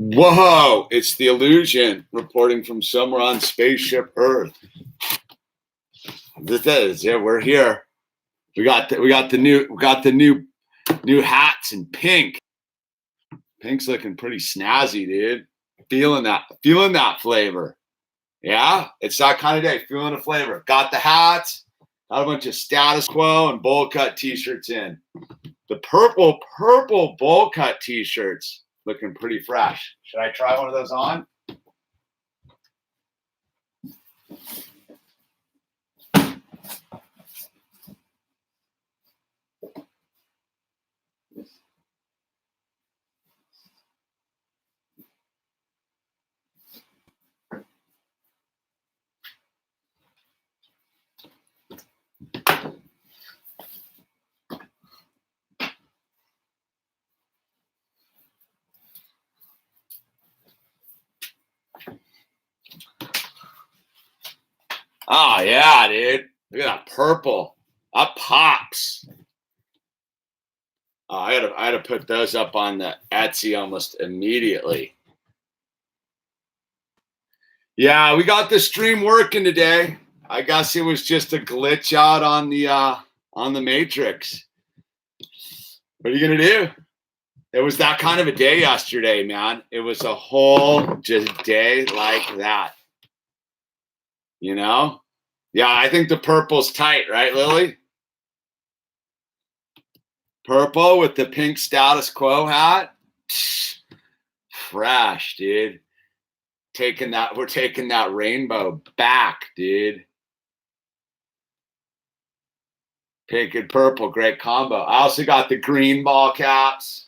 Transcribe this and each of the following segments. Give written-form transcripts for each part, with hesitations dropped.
Whoa, it's the illusion reporting from somewhere on spaceship Earth. This is, yeah, we're here. We got the new hats in pink. Pink's looking pretty snazzy, dude. Feeling that flavor. Yeah, it's that kind of day. Feeling the flavor. Got the hats. Got a bunch of status quo and bowl cut t-shirts in. The purple bowl cut t-shirts looking pretty fresh. Should I try one of those on? Oh yeah, dude. Look at that purple. That pops. Oh, I had to put those up on the Etsy almost immediately. Yeah, we got the stream working today. I guess it was just a glitch out on the matrix. What are you gonna do? It was that kind of a day yesterday, man. It was a whole just day like that. You know? Yeah, I think the purple's tight, right, Lily? Purple with the pink status quo hat. Fresh, dude. We're taking that rainbow back, dude. Pink and purple, great combo. I also got the green ball caps.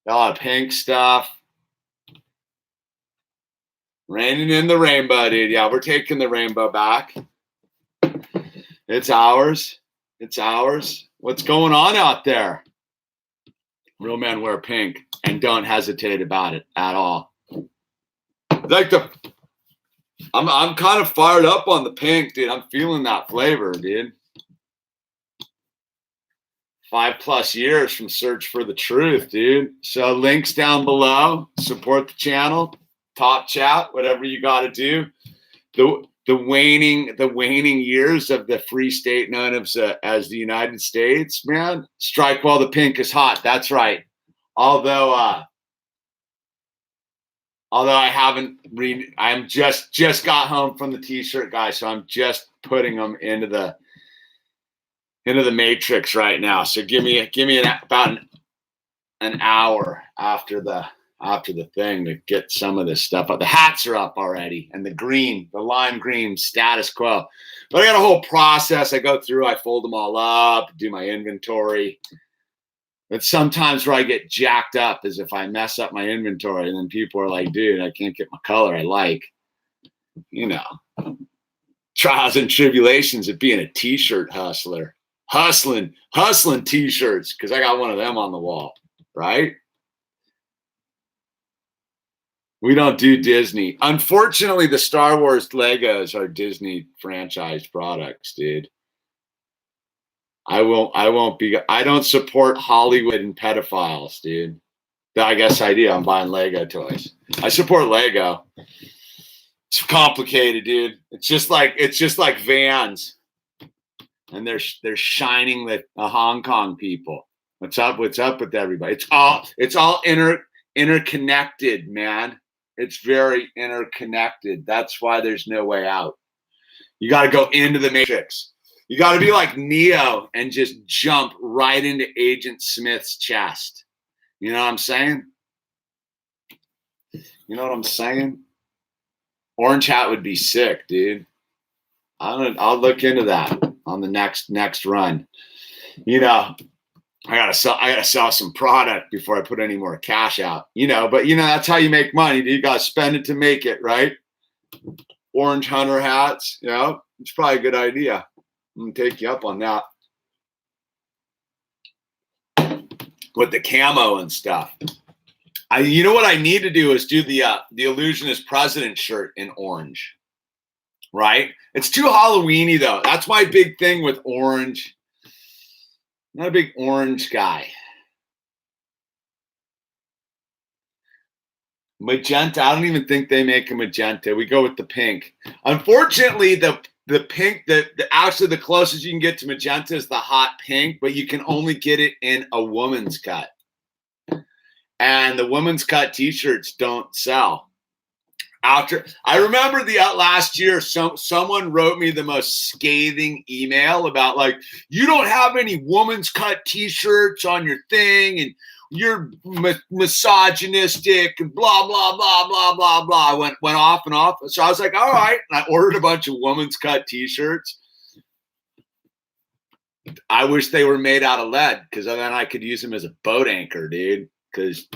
Got a lot of pink stuff. Raining in the rainbow, dude. Yeah, we're taking the rainbow back. It's ours. It's ours. What's going on out there? Real men wear pink and don't hesitate about it at all. Like I'm kind of fired up on the pink, dude. I'm feeling that flavor, dude. 5+ years from Search for the Truth, dude. So links down below. Support the channel. Top chat, whatever you got to do. The waning years of the free state known as the United States, man. Strike while the pink is hot. That's right. Although I haven't I'm just got home from the t-shirt guy, so I'm just putting them into the matrix right now. So give me about an hour after the thing to get some of this stuff up. The hats are up already, and the lime green status quo. But I got a whole process I go through. I fold them all up, do my inventory. But sometimes where I get jacked up is if I mess up my inventory, and then people are like, dude, I can't get my color I like. You know, trials and tribulations of being a t-shirt hustler. Hustling t-shirts, because I got one of them on the wall, right? We don't do Disney. Unfortunately, the Star Wars Legos are Disney franchise products, dude. I don't support Hollywood and pedophiles, dude. I guess I do. I'm buying Lego toys. I support Lego. It's complicated, dude. It's just like Vans. And they're shining the Hong Kong people. What's up with everybody? It's all interconnected, man. It's very interconnected. That's why there's no way out. You got to go into the matrix. You got to be like Neo and just jump right into Agent Smith's chest. You know what I'm saying? You know what I'm saying? Orange hat would be sick, dude. I'll look into that on the next run. You know, I gotta sell some product before I put any more cash out. You know, but you know that's how you make money. You gotta spend it to make it, right? Orange hunter hats, you know, it's probably a good idea. I'm gonna take you up on that. With the camo and stuff. You know what I need to do is do the Illusionist President shirt in orange. Right? It's too Halloween-y though. That's my big thing with orange. Not a big orange guy. Magenta. I don't even think they make a magenta. We go with the pink. Unfortunately, the pink, actually the closest you can get to magenta is the hot pink, but you can only get it in a woman's cut. And the women's cut t-shirts don't sell. I remember the last year, someone wrote me the most scathing email about like, you don't have any woman's cut t-shirts on your thing, and you're misogynistic and blah blah blah blah blah blah. Went off and off. So I was like, all right, and I ordered a bunch of woman's cut t-shirts. I wish they were made out of lead, because then I could use them as a boat anchor, dude. Because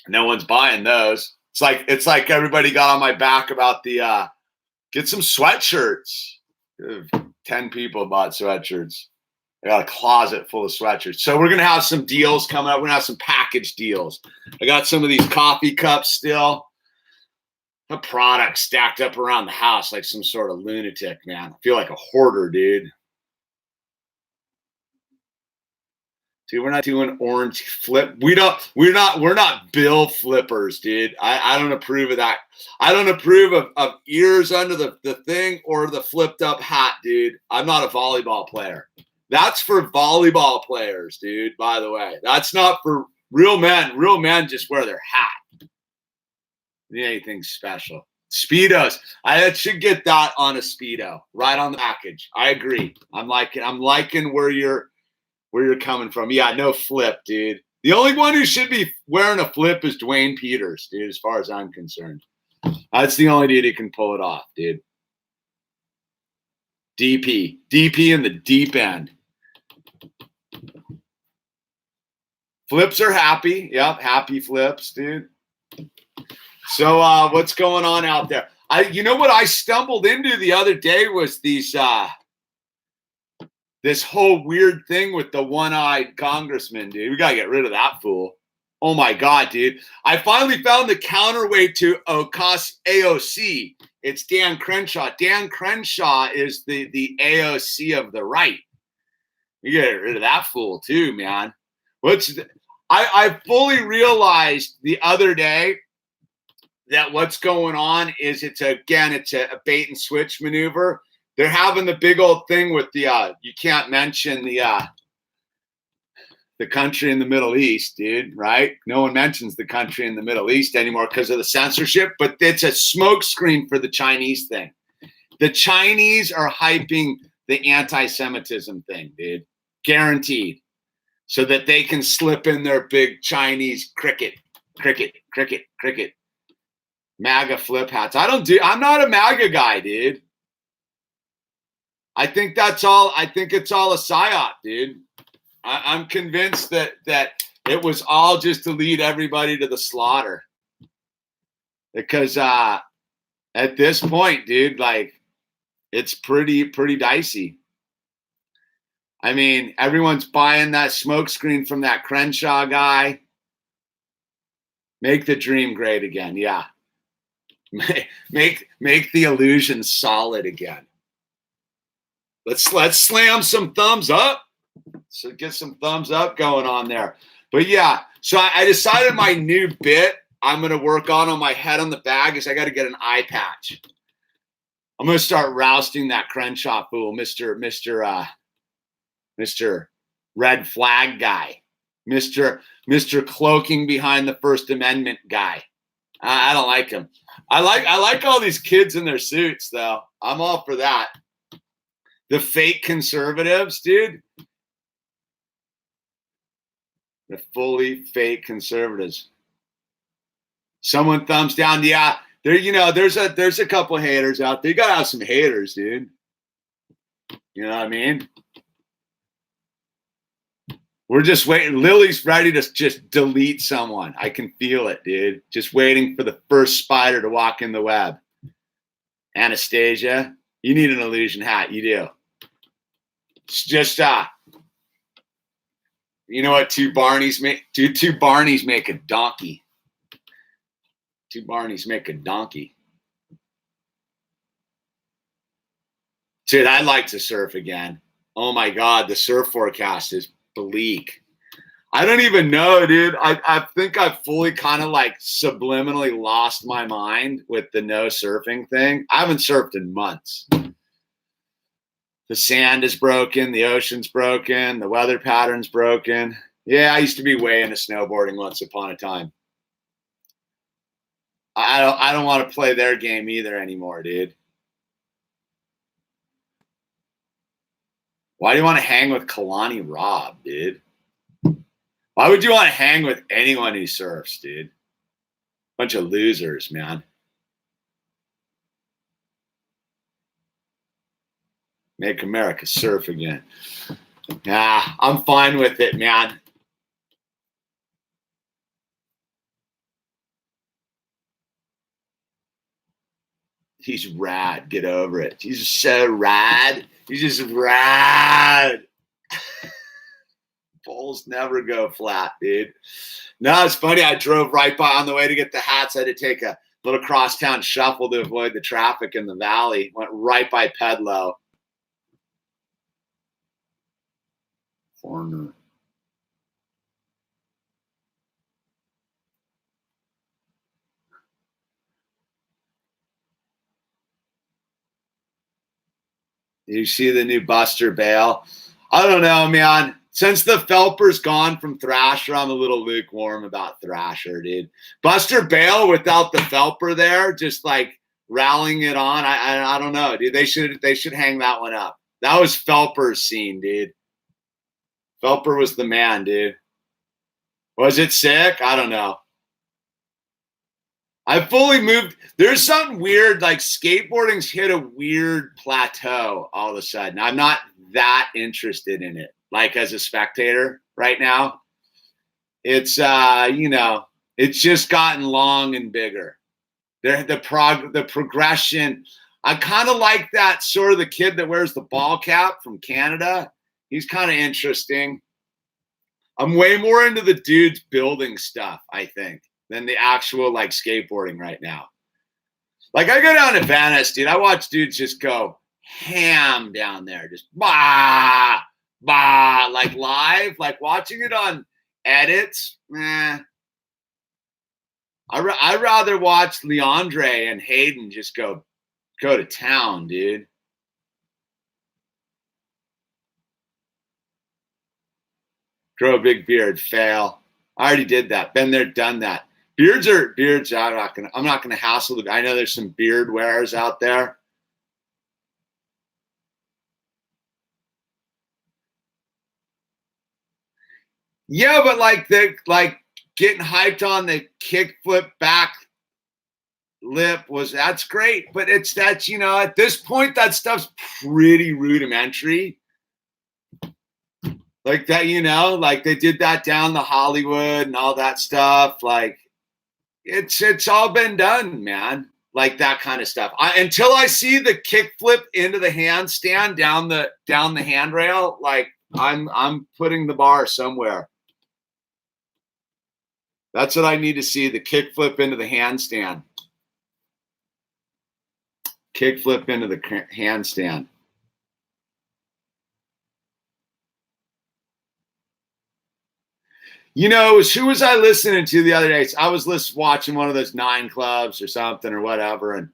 no one's buying those. It's like everybody got on my back about the get some sweatshirts. 10 people bought sweatshirts. I got a closet full of sweatshirts. So we're gonna have some deals coming up. We're gonna have some package deals. I got some of these coffee cups still. A product stacked up around the house like some sort of lunatic, man. I feel like a hoarder, dude. Dude, we're not doing orange flip. We're not bill flippers, dude. I don't approve of that. I don't approve of ears under the thing or the flipped up hat, dude. I'm not a volleyball player. That's for volleyball players, dude, by the way. That's not for real men. Real men just wear their hat. Anything special. Speedos. I should get that on a Speedo. Right on the package. I agree. I'm liking where you're coming from. Yeah, no flip, dude. The only one who should be wearing a flip is Dwayne Peters, dude, as far as I'm concerned. That's the only dude who can pull it off, dude. DP in the deep end. Flips are happy. Yep, happy flips, dude. So what's going on out there? You know what I stumbled into the other day was these this whole weird thing with the one-eyed congressman, dude. We got to get rid of that fool. Oh, my God, dude. I finally found the counterweight to AOC. It's Dan Crenshaw. Dan Crenshaw is the AOC of the right. You got to get rid of that fool, too, man. I fully realized the other day that what's going on is it's a bait and switch maneuver. They're having the big old thing with the you can't mention the country in the Middle East, dude, right? No one mentions the country in the Middle East anymore because of the censorship, but it's a smokescreen for the Chinese thing. The Chinese are hyping the anti-Semitism thing, dude. Guaranteed. So that they can slip in their big Chinese cricket. MAGA flip hats. I'm not a MAGA guy, dude. I think it's all a psyop, dude. I'm convinced that it was all just to lead everybody to the slaughter. Because at this point, dude, like, it's pretty dicey. I mean, everyone's buying that smokescreen from that Crenshaw guy. Make the dream great again, yeah. Make the illusion solid again. Let's slam some thumbs up. So get some thumbs up going on there. But yeah, so I decided my new bit I'm going to work on my head on the bag is I got to get an eye patch. I'm going to start rousting that Crenshaw fool, Mr. Red Flag guy, Mr. cloaking behind the First Amendment guy. I don't like him. I like all these kids in their suits, though. I'm all for that. The fake conservatives, dude. The fully fake conservatives. Someone thumbs down. Yeah, there's a couple of haters out there. You gotta have some haters, dude. You know what I mean? We're just waiting. Lily's ready to just delete someone. I can feel it, dude. Just waiting for the first spider to walk in the web. Anastasia, you need an illusion hat. You do. It's just you know what? Two Barneys make a donkey. Two Barneys make a donkey. Dude, I'd like to surf again. Oh my God, the surf forecast is bleak. I don't even know, dude. I think I fully kind of like subliminally lost my mind with the no surfing thing. I haven't surfed in months. The sand is broken, the ocean's broken, the weather pattern's broken. Yeah, I used to be way into snowboarding once upon a time. I don't want to play their game either anymore, dude. Why do you want to hang with Kalani Robb, dude? Why would you want to hang with anyone who surfs, dude? Bunch of losers, man. Make America surf again. Yeah, I'm fine with it, man. He's rad. Get over it. He's so rad. He's just rad. Poles never go flat, dude. No, it's funny. I drove right by on the way to get the hats. I had to take a little crosstown shuffle to avoid the traffic in the valley. Went right by Pedlo. Corner. You see the new Buster Bale? I don't know, man. Since the Felper's gone from Thrasher, I'm a little lukewarm about Thrasher, dude. Buster Bale without the Felper there, just like rallying it on. I don't know, dude. They should hang that one up. That was Felper's scene, dude. Felper was the man, dude. Was it sick? I don't know. I fully moved. There's something weird, like skateboarding's hit a weird plateau all of a sudden. I'm not that interested in it, like as a spectator right now. It's it's just gotten long and bigger. The progression. I kind of like that sort of the kid that wears the ball cap from Canada. He's kind of interesting. I'm way more into the dudes building stuff, I think, than the actual like skateboarding right now. Like I go down to Venice, dude. I watch dudes just go ham down there, just bah, bah, like live, like watching it on edits. I'd rather watch Leandre and Hayden just go to town, dude. Grow a big beard, fail. I already did that. Been there, done that. Beards. I'm not gonna hassle them. I know there's some beard wearers out there. Yeah, but like getting hyped on the kickflip back lip that's great. But that's at this point that stuff's pretty rudimentary. Like that, like they did that down the Hollywood and all that stuff. Like it's all been done, man. Like that kind of stuff. Until I see the kickflip into the handstand down the handrail, like I'm putting the bar somewhere. That's what I need to see, the kickflip into the handstand. Kickflip into the handstand. Who was I listening to the other day? I was watching one of those 9 clubs or something or whatever, and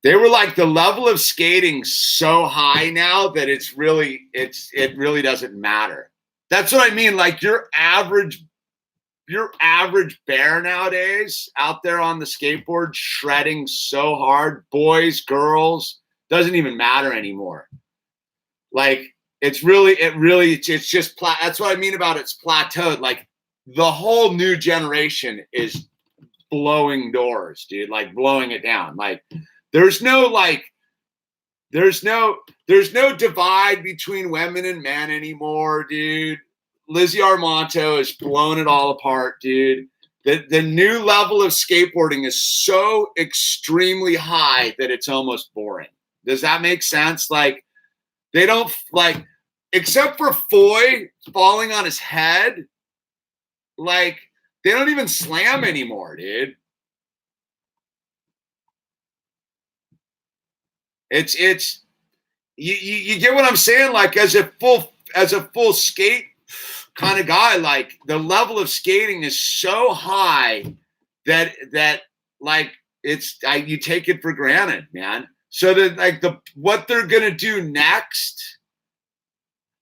they were like, the level of skating so high now that it really doesn't matter. That's what I mean. Like your average bear nowadays out there on the skateboard shredding so hard, boys, girls, doesn't even matter anymore. Like it's just that's what I mean about it's plateaued. Like the whole new generation is blowing doors, dude, like blowing it down. Like there's no divide between women and men anymore, dude. Lizzie Armanto is blowing it all apart, dude. The new level of skateboarding is so extremely high that it's almost boring. Does that make sense? Like they don't like, except for Foy falling on his head, like they don't even slam anymore, dude. It's you get what I'm saying? Like as a full skate kind of guy. Like the level of skating is so high that like you take it for granted, man. So that like what they're gonna do next.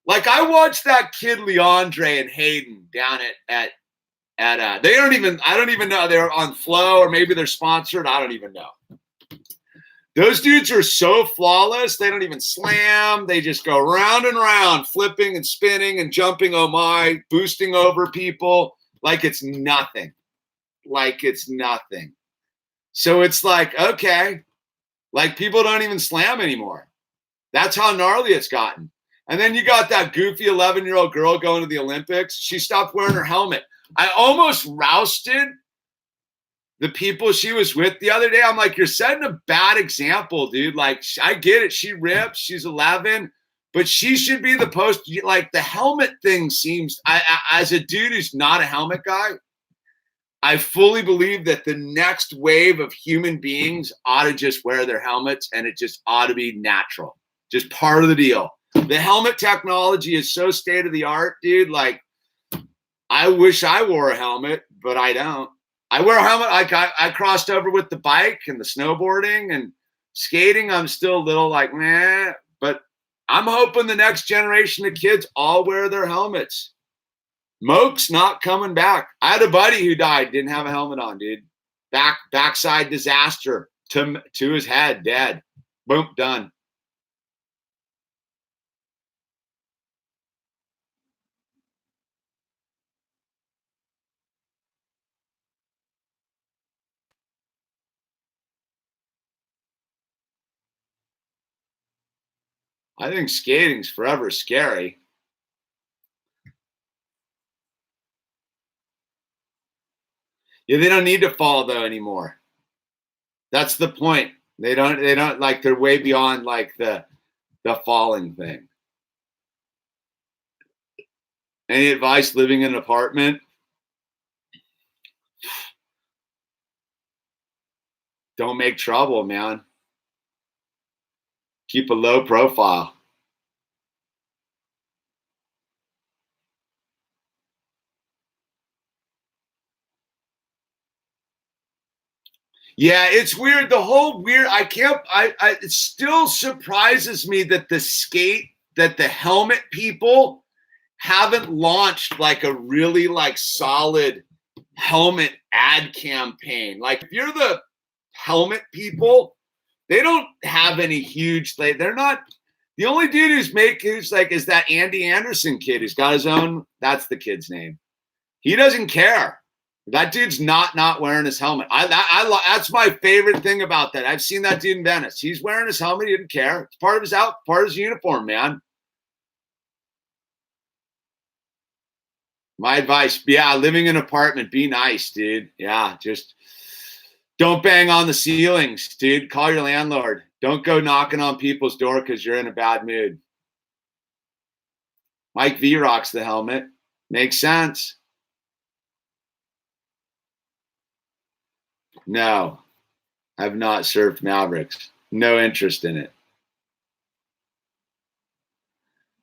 Like I watched that kid Leandre and Hayden down at I don't even know, they're on Flow or maybe they're sponsored. I don't even know. Those dudes are so flawless. They don't even slam. They just go round and round, flipping and spinning and jumping. Oh my, boosting over people like it's nothing. Like it's nothing. So it's like, okay, like people don't even slam anymore. That's how gnarly it's gotten. And then you got that goofy 11-year-old girl going to the Olympics. She stopped wearing her helmet. I almost rousted the people she was with the other day. I'm like, you're setting a bad example, dude. Like, I get it. She rips. She's 11. But she should be the post. Like, the helmet thing seems, as a dude who's not a helmet guy, I fully believe that the next wave of human beings ought to just wear their helmets, and it just ought to be natural. Just part of the deal. The helmet technology is so state of the art, dude. Like, I wish I wore a helmet, but I don't. I wear a helmet. Like I crossed over with the bike and the snowboarding and skating. I'm still a little like, meh. But I'm hoping the next generation of kids all wear their helmets. Moke's not coming back. I had a buddy who died, didn't have a helmet on, dude. Backside disaster to his head, dead. Boom, done. I think skating's forever scary. Yeah, they don't need to fall though anymore. That's the point. They don't like, they're way beyond like the falling thing. Any advice living in an apartment? Don't make trouble, man. Keep a low profile. Yeah, it's weird. The whole weird, it still surprises me that the helmet people haven't launched like a really like solid helmet ad campaign. Like if you're the helmet people, they don't have any huge, like they're not, the only dude who's like, is that Andy Anderson kid who's got his own, that's the kid's name. He doesn't care. That dude's not wearing his helmet. That's my favorite thing about that. I've seen that dude in Venice. He's wearing his helmet. He didn't care. It's part of his uniform, man. My advice, yeah, living in an apartment, be nice, dude. Yeah, just don't bang on the ceilings, dude. Call your landlord. Don't go knocking on people's door because you're in a bad mood. Mike V rocks the helmet. Makes sense. No, I've not surfed Mavericks. No interest in it.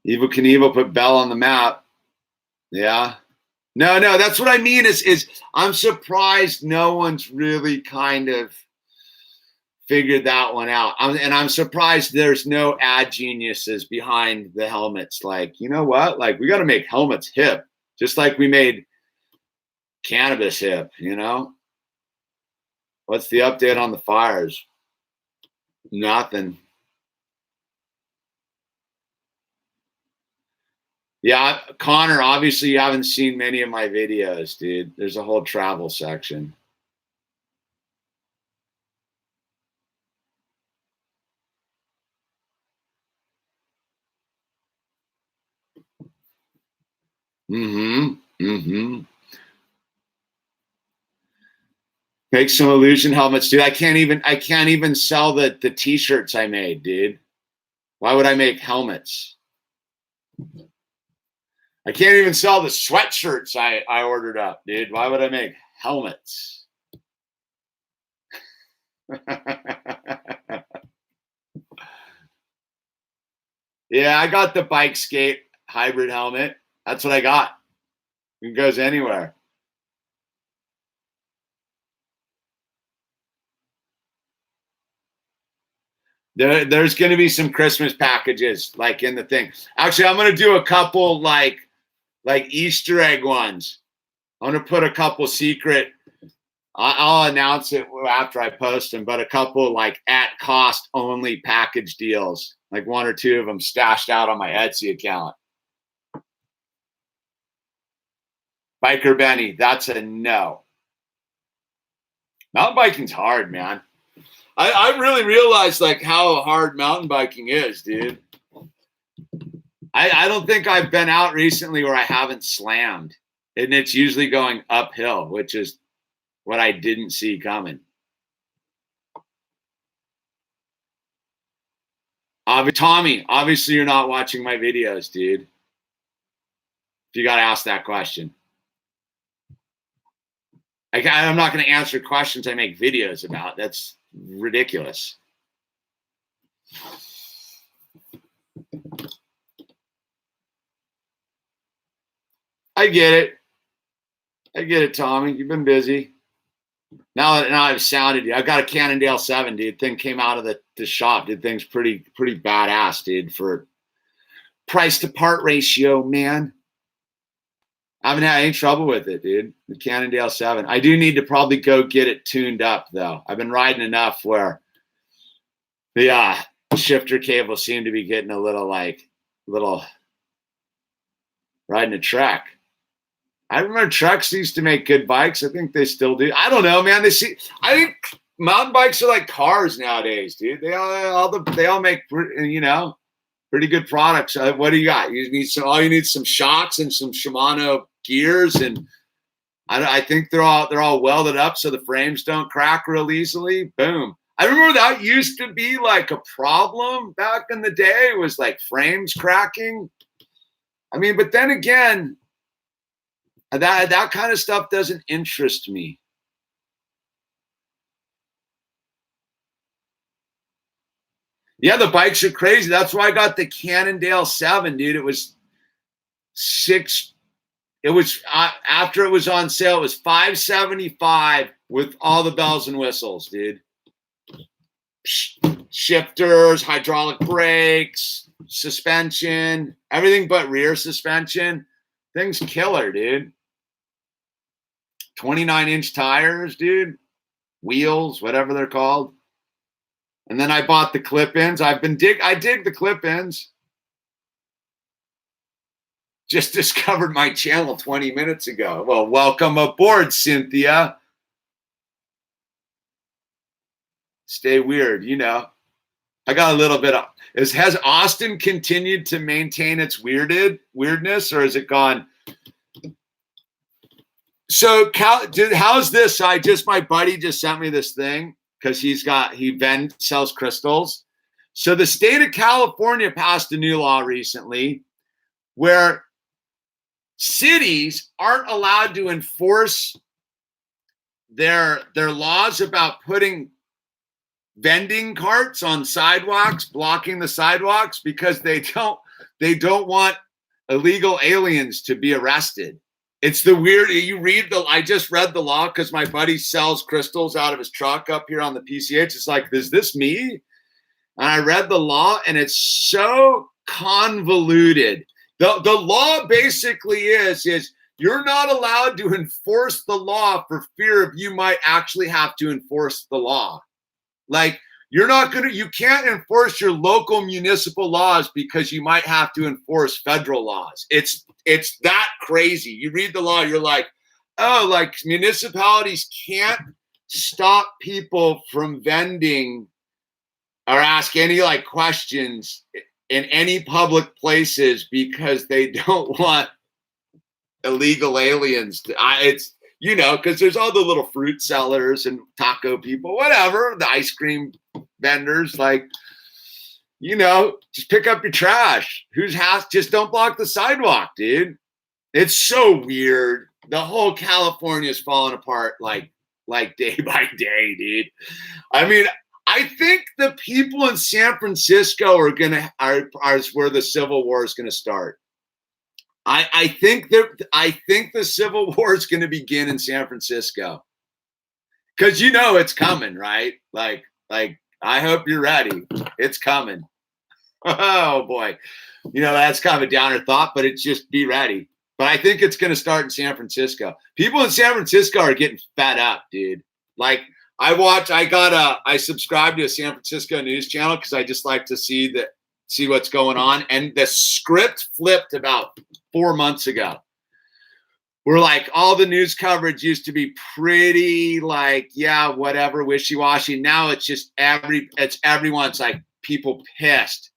Evel Knievel put Bell on the map. Yeah. No, that's what I mean is I'm surprised no one's really kind of figured that one out. I'm surprised there's no ad geniuses behind the helmets. Like, you know what? Like, we got to make helmets hip, just like we made cannabis hip, you know? What's the update on the fires? Nothing. Yeah, Connor, obviously you haven't seen many of my videos, dude. There's a whole travel section. Make some illusion helmets, dude. I can't even sell the t-shirts I made, dude. Why would I make helmets? I can't even sell the sweatshirts I ordered up, dude. Why would I make helmets? Yeah, I got the bike skate hybrid helmet. That's what I got. It goes anywhere. There's going to be some Christmas packages like in the thing. Actually, I'm going to do a couple like Easter egg ones. I'm going to put a couple secret. I'll announce it after I post them, but a couple like at cost only package deals, like one or two of them stashed out on my Etsy account. Biker Benny, that's a no. Mountain biking's hard, man. I really realized like how hard mountain biking is, dude. I don't think I've been out recently where I haven't slammed. And it's usually going uphill, which is what I didn't see coming. Tommy, obviously you're not watching my videos, dude. You got to ask that question. I'm not going to answer questions I make videos about. That's ridiculous. I get it, Tommy. You've been busy. Now I've sounded you. I got a Cannondale 7, dude. Thing came out of the shop. Did things pretty badass, dude, for price to part ratio, man. I haven't had any trouble with it, dude. The Cannondale 7. I do need to probably go get it tuned up, though. I've been riding enough where the shifter cable seemed to be getting a little riding a Trek. I remember Treks used to make good bikes. I think they still do. I don't know, man. I think mountain bikes are like cars nowadays, dude. They all make, pretty good products. What do you got? You need some shocks and some Shimano gears, and I think they're all welded up so the frames don't crack real easily. Boom. I remember that used to be like a problem back in the day, was like frames cracking. I mean, but then again, that kind of stuff doesn't interest me. Yeah, the bikes are crazy. That's why I got the Cannondale 7, dude. It was after it was on sale, it was $575 with all the bells and whistles, dude. Shifters, hydraulic brakes, suspension, everything but rear suspension. Thing's killer, dude. 29-inch tires, dude. Wheels, whatever they're called. And then I bought the clip-ins. I dig the clip-ins. Just discovered my channel 20 minutes ago. Well, welcome aboard, Cynthia. Stay weird, I got a little bit of. Has Austin continued to maintain its weirdness, or has it gone? So, how's this? My buddy just sent me this thing because he sells crystals. So the state of California passed a new law recently where cities aren't allowed to enforce their laws about putting vending carts on sidewalks, blocking the sidewalks, because they don't want illegal aliens to be arrested. It's the weird. I just read the law because my buddy sells crystals out of his truck up here on the PCH. It's like, is this me? And I read the law, and it's so convoluted. The law basically is you're not allowed to enforce the law for fear of you might actually have to enforce the law. Like, you can't enforce your local municipal laws because you might have to enforce federal laws. It's that crazy. You read the law, you're like, oh, like municipalities can't stop people from vending or ask any like questions in any public places because they don't want illegal aliens to, because there's all the little fruit sellers and taco people, whatever, the ice cream vendors, like, just pick up your trash. Whose house? Just don't block the sidewalk, dude. It's so weird. The whole California is falling apart like day by day, dude. I mean, I think the people in San Francisco are where the Civil War is gonna start. I think the Civil War is going to begin in San Francisco, because you know it's coming, right? Like I hope you're ready. It's coming. Oh boy, you know that's kind of a downer thought, but it's just be ready. But I think it's going to start in San Francisco. People in San Francisco are getting fed up, dude. Like I subscribed to a San Francisco news channel because I just like to see what's going on. And the script flipped about 4 months ago. We're like, all the news coverage used to be pretty like, yeah, whatever, wishy-washy. Now it's just everyone's like people pissed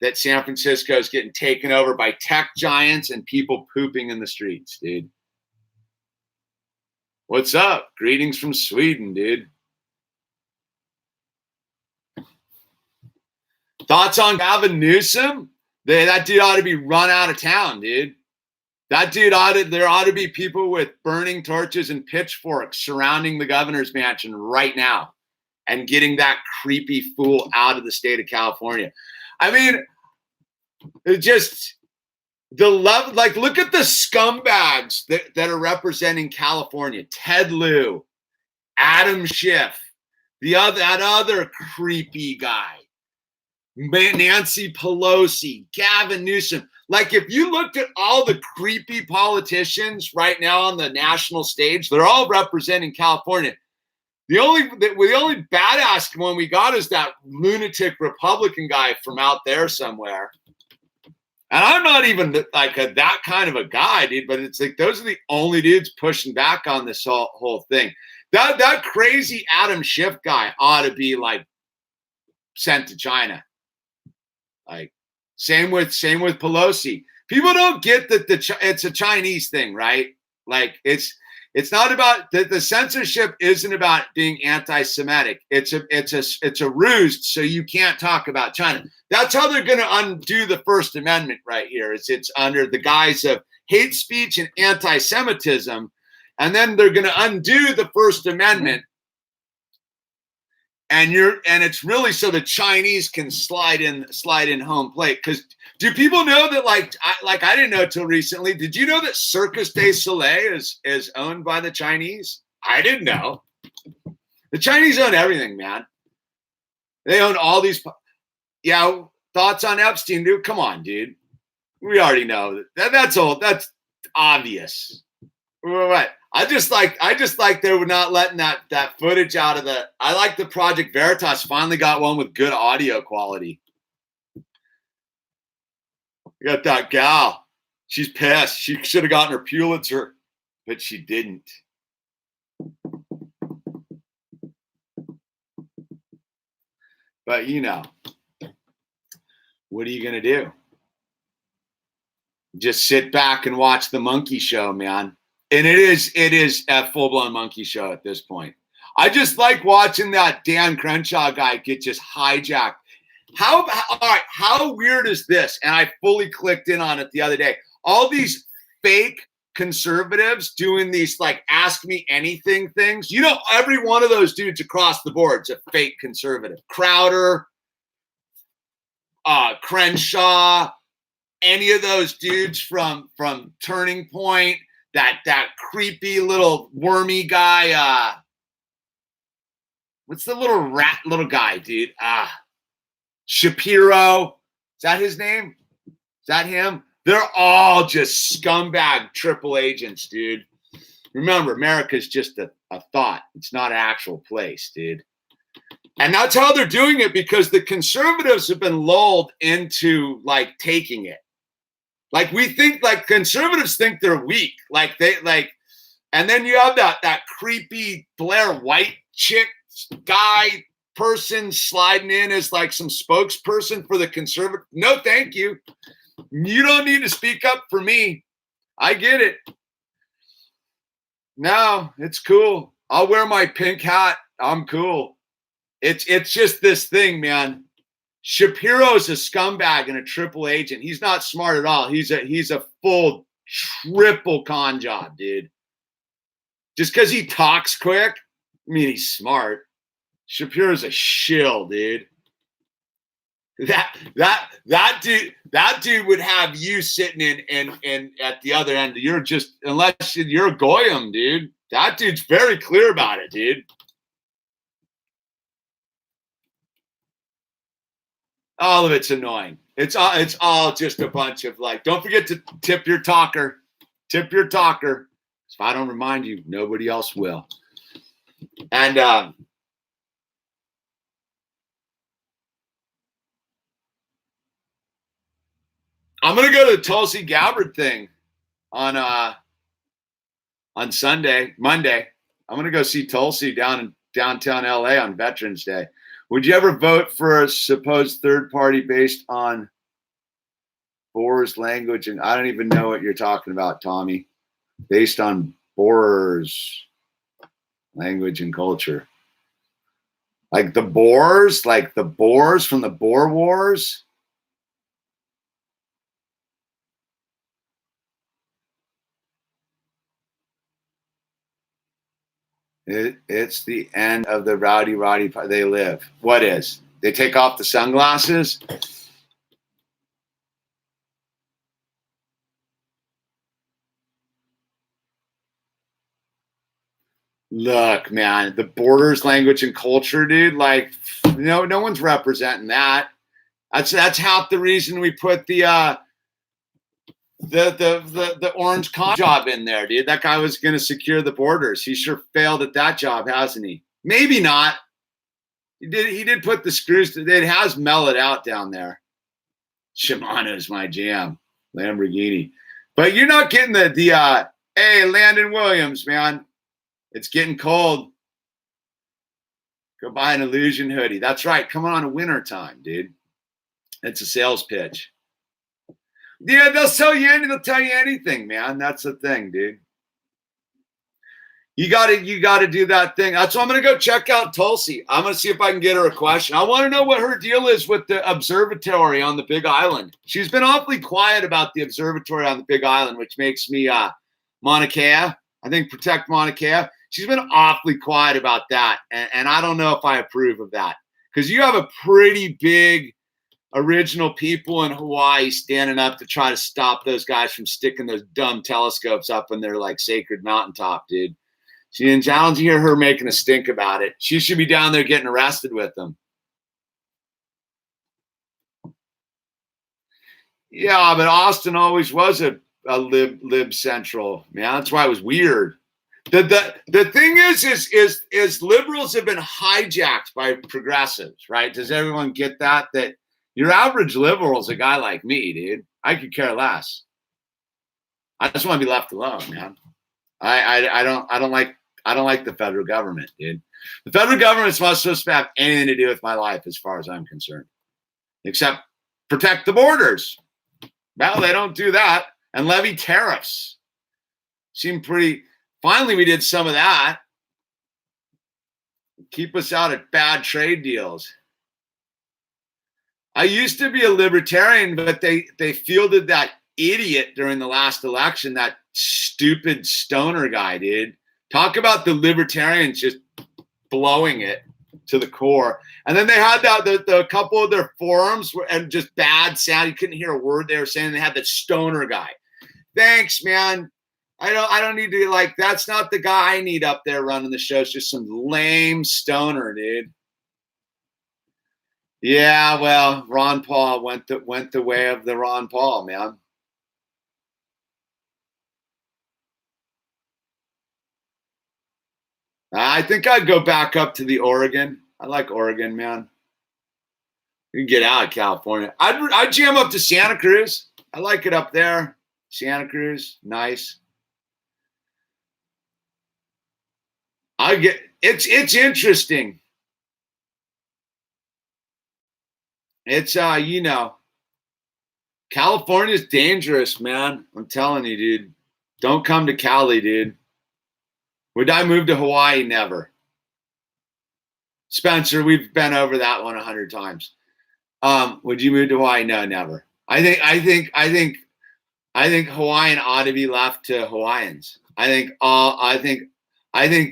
that San Francisco is getting taken over by tech giants and people pooping in the streets, dude. What's up? Greetings from Sweden, dude. Thoughts on Gavin Newsom? That dude ought to be run out of town, dude. That dude there ought to be people with burning torches and pitchforks surrounding the governor's mansion right now and getting that creepy fool out of the state of California. I mean, it just the level, like, look at the scumbags that are representing California. Ted Lieu, Adam Schiff, that other creepy guy, Nancy Pelosi, Gavin Newsom. Like, if you looked at all the creepy politicians right now on the national stage, they're all representing California. The only badass one we got is that lunatic Republican guy from out there somewhere. And I'm not even like that kind of a guy, dude, but it's like those are the only dudes pushing back on this whole thing. That crazy Adam Schiff guy ought to be like sent to China. Like same with Pelosi. People don't get that it's a Chinese thing, right? Like it's not about the censorship isn't about being anti-Semitic. It's a ruse so you can't talk about China. That's how they're going to undo the First Amendment right here. It's under the guise of hate speech and anti-Semitism, and then they're going to undo the First Amendment. And it's really so the Chinese can slide in home plate. Because do people know that I didn't know till recently? Did you know that Circus du Soleil is owned by the Chinese? I didn't know. The Chinese own everything, man. They own all these. Yeah, thoughts on Epstein, dude? Come on, dude. We already know that's old. That's obvious. What? I just like they were not letting that footage out of the. I like the Project Veritas finally got one with good audio quality. You got that gal. She's pissed. She should have gotten her Pulitzer, but she didn't. But you know, what are you gonna do? Just sit back and watch the monkey show, man. And it is a full-blown monkey show at this point. I just like watching that Dan Crenshaw guy get just hijacked. All right, how weird is this? And I fully clicked in on it the other day. All these fake conservatives doing these like ask me anything things. You know, every one of those dudes across the board is a fake conservative. Crowder, Crenshaw, any of those dudes from Turning Point. That creepy little wormy guy. What's the little guy, dude? Shapiro. Is that his name? Is that him? They're all just scumbag triple agents, dude. Remember, America's just a thought. It's not an actual place, dude. And that's how they're doing it because the conservatives have been lulled into like taking it. Like we think, like conservatives think they're weak, and then you have that creepy Blair White chick guy person sliding in as like some spokesperson for the conservative. No, thank you. You don't need to speak up for me. I get it. No, it's cool. I'll wear my pink hat. I'm cool. It's just this thing, man. Shapiro's a scumbag and a triple agent. He's not smart at all. He's a full triple con job, dude. Just because he talks quick, I mean, he's smart. Shapiro's a shill, dude. That dude would have you sitting in at the other end. You're just, unless you're a goyim, dude. That dude's very clear about it, dude. All of it's annoying. It's all just a bunch of like, don't forget to tip your talker. Tip your talker. If I don't remind you, nobody else will. And I'm gonna go to the Tulsi Gabbard thing on Monday. I'm gonna go see Tulsi down in downtown LA on Veterans Day. Would you ever vote for a supposed third party based on Boers language? And I don't even know what you're talking about, Tommy. Based on Boers language and culture. Like the Boers from the Boer Wars? It's the end of the rowdy. They live. What is? They take off the sunglasses? Look, man, the borders, language, and culture, dude. Like, no one's representing that. That's half the reason we put the orange con job in there, dude. That guy was going to secure the borders. He sure failed at that job, hasn't he? Maybe not. He did put the screws to it. Has mellowed out down there. Shimano's my jam. Lamborghini. But you're not getting the hey, Landon Williams, man. It's getting cold. Go buy an Illusion hoodie. That's right. Come on in winter time, dude. It's a sales pitch. Yeah, they'll tell you anything, man. That's the thing, dude. You gotta do that thing. That's why I'm gonna go check out Tulsi. I'm gonna see if I can get her a question. I want to know what her deal is with the observatory on the Big Island. She's been awfully quiet about the observatory on the Big Island, which makes me Mauna Kea. I think protect Mauna Kea. She's been awfully quiet about that, and I don't know if I approve of that because you have a pretty big original people in Hawaii standing up to try to stop those guys from sticking those dumb telescopes up in their like sacred mountaintop, dude. She didn't challenge hear her making a stink about it. She should be down there getting arrested with them. Yeah, but Austin always was a lib central, man. That's why it was weird. The thing is liberals have been hijacked by progressives, right? Does everyone get that? That your average liberal is a guy like me, dude. I could care less. I just want to be left alone, man. I don't like the federal government, dude. The federal government's not supposed to have anything to do with my life as far as I'm concerned, except protect the borders. Well, they don't do that and levy tariffs. Seem pretty. Finally, we did some of that. Keep us out of bad trade deals. I used to be a libertarian, but they fielded that idiot during the last election, that stupid stoner guy, dude. Talk about the libertarians just blowing it to the core. And then they had that the couple of their forums and just bad sound. You couldn't hear a word they were saying. They had that stoner guy. Thanks, man. I don't need to, like, that's not the guy I need up there running the show. It's just some lame stoner, dude. Yeah, well, Ron Paul went the way of the Ron Paul, man. I think I'd go back up to the Oregon. I like Oregon, man. You can get out of California. I'd jam up to Santa Cruz. I like it up there. Santa Cruz, nice. It's interesting. It's California's dangerous, man. I'm telling you, dude. Don't come to Cali, dude. Would I move to Hawaii? Never. Spencer, we've been over that one 100 times. Would you move to Hawaii? No, never. I think Hawaiian ought to be left to Hawaiians. I think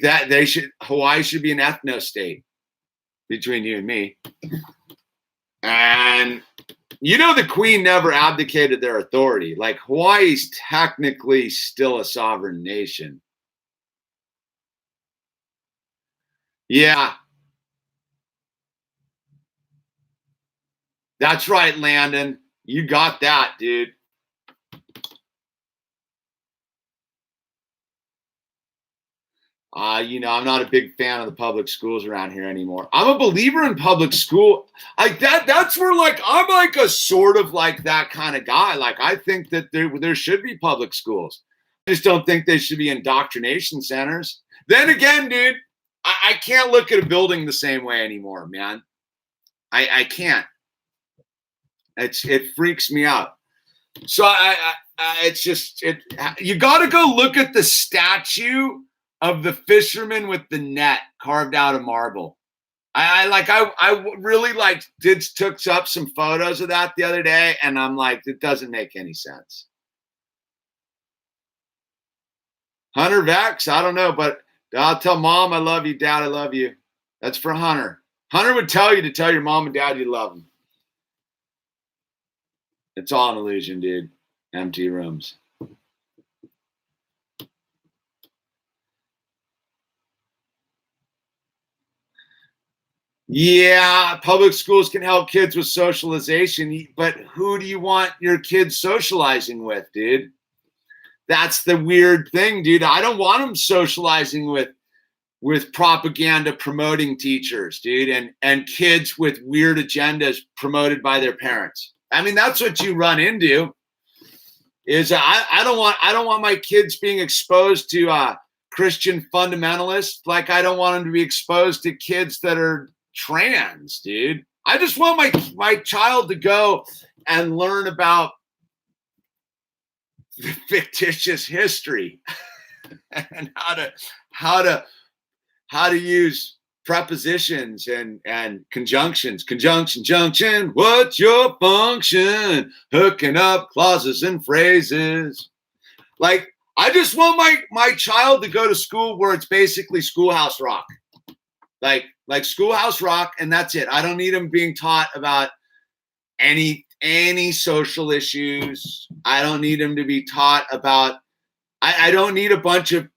that Hawaii should be an ethno state between you and me. And the Queen never abdicated their authority. Like, Hawaii's technically still a sovereign nation. Yeah. That's right, Landon. You got that, dude. I'm not a big fan of the public schools around here anymore. I'm a believer in public school. Like that's where I'm like a sort of like that kind of guy. Like, I think that there should be public schools. I just don't think they should be indoctrination centers. Then again, dude, I can't look at a building the same way anymore, man. I can't. It freaks me out. So it's just you got to go look at the statue of the fisherman with the net carved out of marble. I really took up some photos of that the other day, and I'm like, it doesn't make any sense. Hunter Vex, I don't know, but I'll tell Mom I love you, Dad I love you. That's for Hunter. Hunter would tell you to tell your mom and dad you love them. It's all an illusion, dude. Empty rooms. Yeah, public schools can help kids with socialization, but who do you want your kids socializing with, dude? That's the weird thing, dude. I don't want them socializing with propaganda promoting teachers, dude, and kids with weird agendas promoted by their parents. I mean, that's what you run into. Is I don't want my kids being exposed to Christian fundamentalists. Like, I don't want them to be exposed to kids that are trans, dude. I just want my child to go and learn about the fictitious history and how to use prepositions and conjunctions. Conjunction, junction, what's your function? Hooking up clauses and phrases. Like, I just want my child to go to school where it's basically Schoolhouse Rock. Like Schoolhouse Rock, and that's it. I don't need them being taught about any social issues. I don't need them to be taught about, I don't need a bunch of,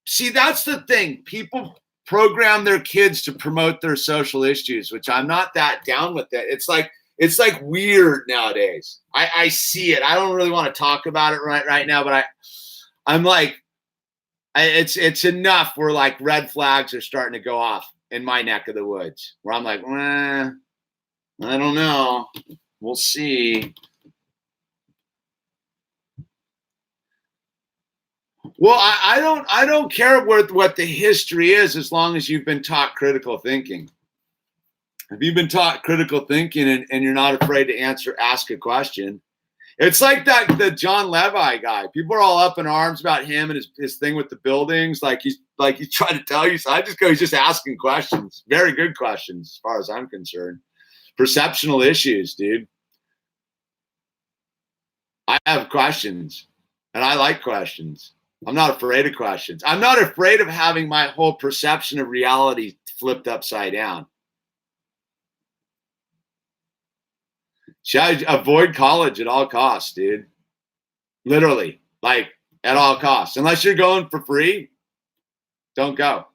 see, that's the thing. People program their kids to promote their social issues, which I'm not that down with it. It's like weird nowadays. I see it. I don't really want to talk about it right now, but I'm like, it's enough where like red flags are starting to go off in my neck of the woods, where I'm like, I don't know. We'll see. Well, I don't care what the history is, as long as you've been taught critical thinking. If you've been taught critical thinking and you're not afraid to ask a question, it's like the John Levi guy. People are all up in arms about him and his thing with the buildings. Like he's trying to tell you. So I just go, he's just asking questions. Very good questions, as far as I'm concerned. Perceptional issues, dude. I have questions, and I like questions. I'm not afraid of questions. I'm not afraid of having my whole perception of reality flipped upside down. Should I avoid college at all costs, dude? Literally, like at all costs. Unless you're going for free, don't go.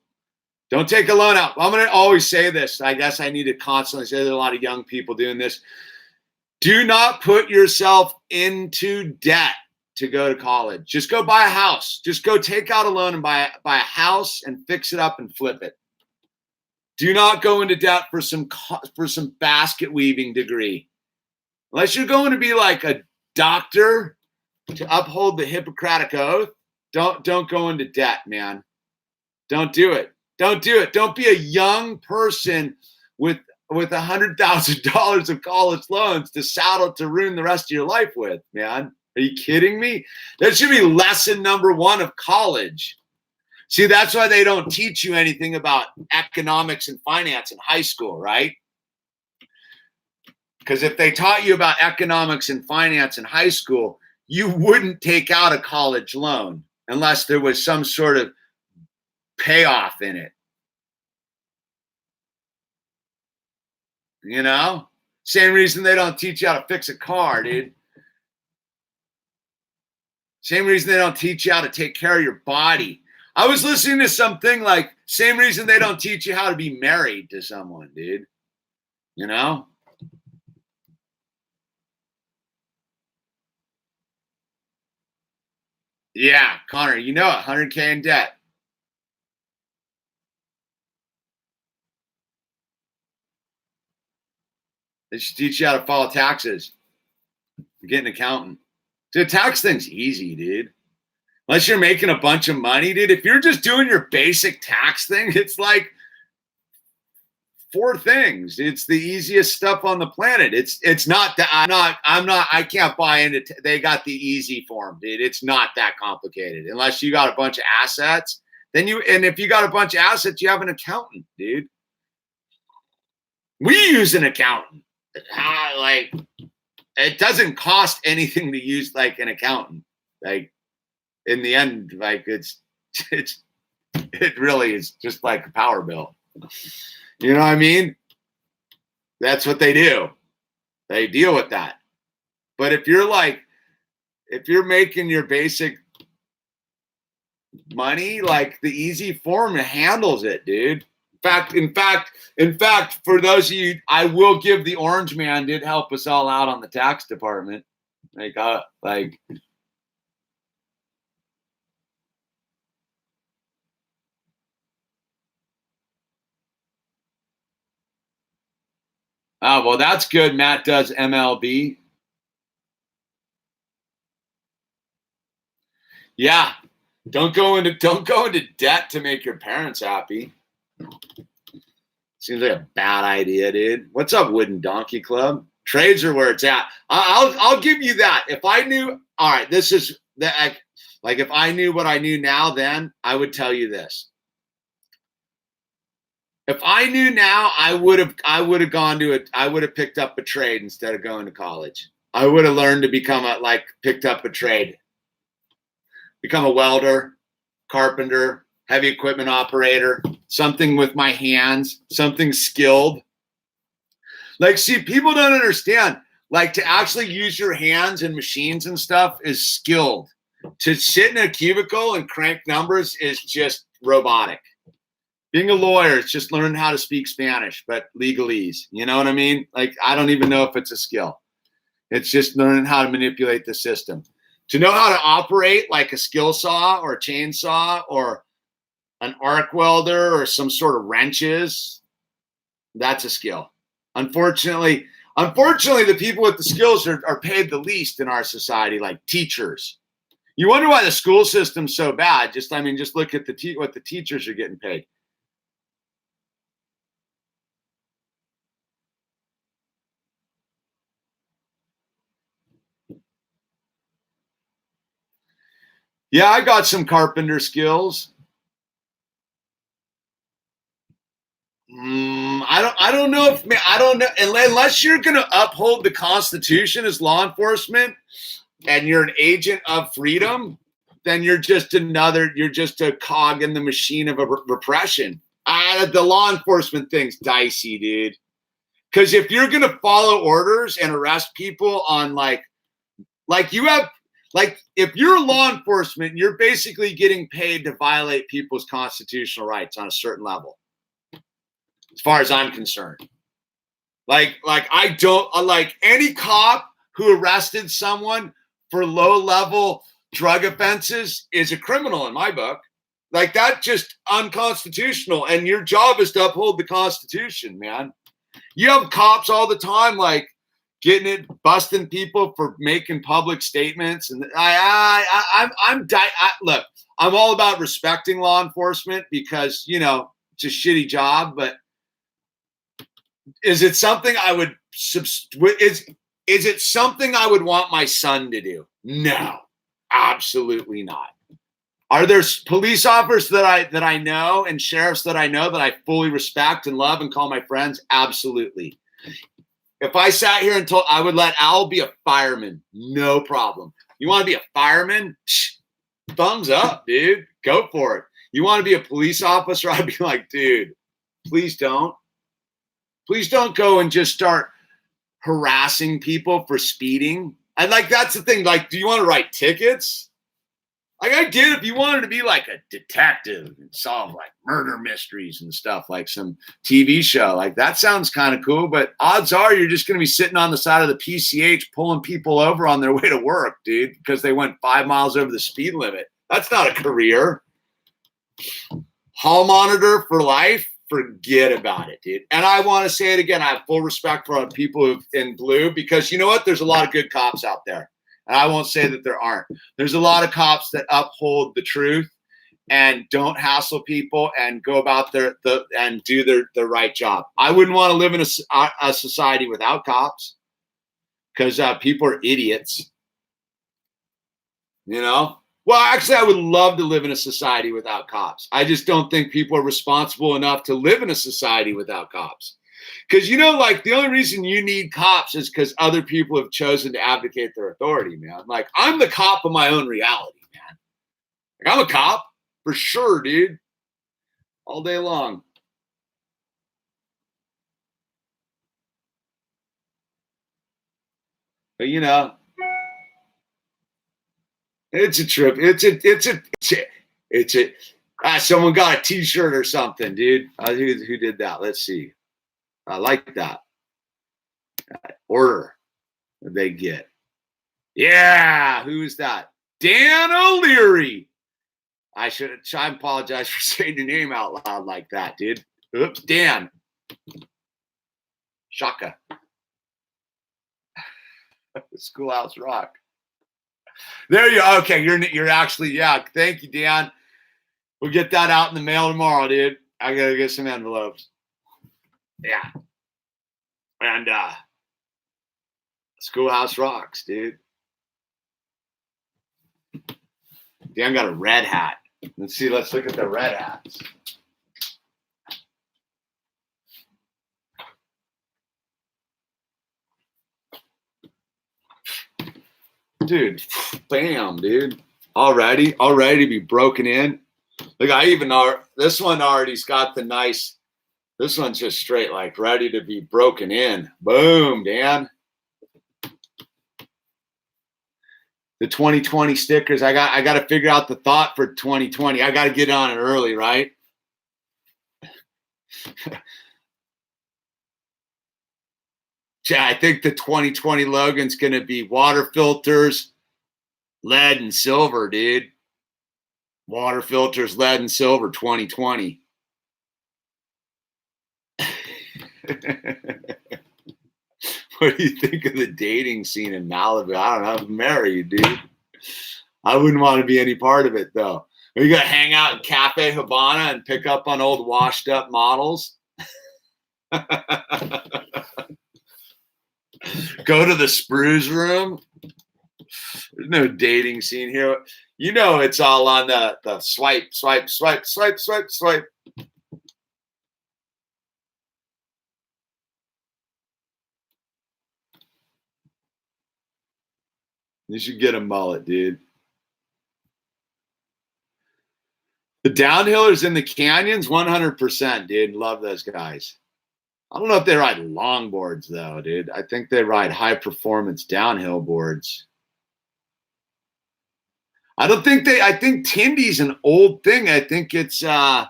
Don't take a loan out. I'm going to always say this. I guess I need to constantly say, there's a lot of young people doing this. Do not put yourself into debt to go to college. Just go buy a house. Just go take out a loan and buy a house and fix it up and flip it. Do not go into debt for some basket weaving degree. Unless you're going to be like a doctor to uphold the Hippocratic Oath, don't go into debt, man. Don't do it. Don't do it. Don't be a young person with $100,000 of college loans to ruin the rest of your life with, man. Are you kidding me? That should be lesson number 1 of college. See, that's why they don't teach you anything about economics and finance in high school, right? Because if they taught you about economics and finance in high school, you wouldn't take out a college loan unless there was some sort of payoff in it. You know? Same reason they don't teach you how to fix a car, dude. Same reason they don't teach you how to take care of your body. I was listening to something like, same reason they don't teach you how to be married to someone, dude. You know? Yeah, Connor, you know it, 100K in debt. They should teach you how to file taxes. Get an accountant. The tax thing's easy, dude. Unless you're making a bunch of money, dude. If you're just doing your basic tax thing, it's like 4 things. It's the easiest stuff on the planet. It's not that I can't buy into they got the easy form, dude. It's not that complicated. Unless you got a bunch of assets, and if you got a bunch of assets, you have an accountant, dude. We use an accountant. Like, it doesn't cost anything to use like an accountant. Like, in the end, like it really is just like a power bill. You know what I mean? That's what they do. They deal with that. But if you're making your basic money, like the easy form handles it, dude. In fact, for those of you, I will give the Orange Man did help us all out on the tax department. Oh, well, that's good. Matt does MLB. Yeah. Don't go into debt to make your parents happy. Seems like a bad idea, dude. What's up, Wooden Donkey Club? Trades are where it's at. I'll give you that. If I knew, all right, this is that. Like if I knew what I knew now, then I would tell you this. If I knew now, I would have gone to it. I would have picked up a trade instead of going to college. I would have learned to picked up a trade, become a welder, carpenter, heavy equipment operator, something with my hands, something skilled. Like, see, people don't understand. Like, to actually use your hands and machines and stuff is skilled. To sit in a cubicle and crank numbers is just robotic. Being a lawyer, it's just learning how to speak Spanish, but legalese. You know what I mean? Like, I don't even know if it's a skill. It's just learning how to manipulate the system. To know how to operate like a skill saw or a chainsaw or an arc welder or some sort of wrenches, that's a skill. Unfortunately, the people with the skills are paid the least in our society, like teachers. You wonder why the school system's so bad. Just look at what the teachers are getting paid. Yeah, I got some carpenter skills. I don't know unless you're going to uphold the Constitution as law enforcement and you're an agent of freedom, then you're just a cog in the machine of repression. The law enforcement thing's dicey, dude. Because if you're going to follow orders and arrest people on if you're law enforcement, you're basically getting paid to violate people's constitutional rights on a certain level. As far as I'm concerned, I don't like any cop who arrested someone for low-level drug offenses is a criminal in my book. Like, that's just unconstitutional, and your job is to uphold the Constitution, man. You have cops all the time, like busting people for making public statements, and look, I'm all about respecting law enforcement because it's a shitty job, but. Is it something I would is it something I would want my son to do? No, absolutely not. Are there police officers that I know and sheriffs that I know that I fully respect and love and call my friends? Absolutely. If I sat here and I would let Owl be a fireman, no problem. You want to be a fireman? Thumbs up, dude. Go for it. You want to be a police officer? I'd be like, dude, please don't. Please don't go and just start harassing people for speeding. And like, that's the thing. Like, do you want to write tickets? Like, I get if you wanted to be like a detective and solve like murder mysteries and stuff, like some TV show, like that sounds kind of cool. But odds are you're just going to be sitting on the side of the PCH pulling people over on their way to work, dude, because they went 5 miles over the speed limit. That's not a career. Hall monitor for life. Forget about it, dude. And I want to say it again. I have full respect for people in blue, because you know what? There's a lot of good cops out there. And I won't say that there aren't. There's a lot of cops that uphold the truth and don't hassle people and go about and do their right job. I wouldn't want to live in a society without cops, because people are idiots. You know? Well, actually, I would love to live in a society without cops. I just don't think people are responsible enough to live in a society without cops. Because, you know, like the only reason you need cops is because other people have chosen to abdicate their authority, man. Like, I'm the cop of my own reality, man. Like, I'm a cop for sure, dude. All day long. But, you know, it's a trip. Someone got a t-shirt or something, dude. Who did that? Let's see. I like that. Order they get. Yeah, who's that? Dan O'Leary. I apologize for saying your name out loud like that, dude. Oops, Dan. Shaka. Schoolhouse Rock. There you are. Okay, you're actually, yeah. Thank you, Dan. We'll get that out in the mail tomorrow, dude. I gotta get some envelopes. Yeah. And Schoolhouse rocks, dude. Dan got a red hat. Let's look at the red hats. Dude, bam, dude. Already to be broken in. Look, this one already's got the nice, this one's just straight, like ready to be broken in. Boom, Dan. The 2020 stickers. I got to figure out the thought for 2020. I got to get on it early, right? Yeah, I think the 2020 Logan's going to be water filters, lead and silver, dude. Water filters, lead and silver, 2020. What do you think of the dating scene in Malibu? I don't know. I'm married, dude. I wouldn't want to be any part of it, though. We got to hang out in Cafe Habana and pick up on old washed up models. Go to the sprues room. There's no dating scene here. You know it's all on the swipe. You should get a mullet, dude. The downhillers in the canyons, 100%, dude. Love those guys. I don't know if they ride longboards, though, dude. I think they ride high-performance downhill boards. I think Tindy's an old thing. I think it's what's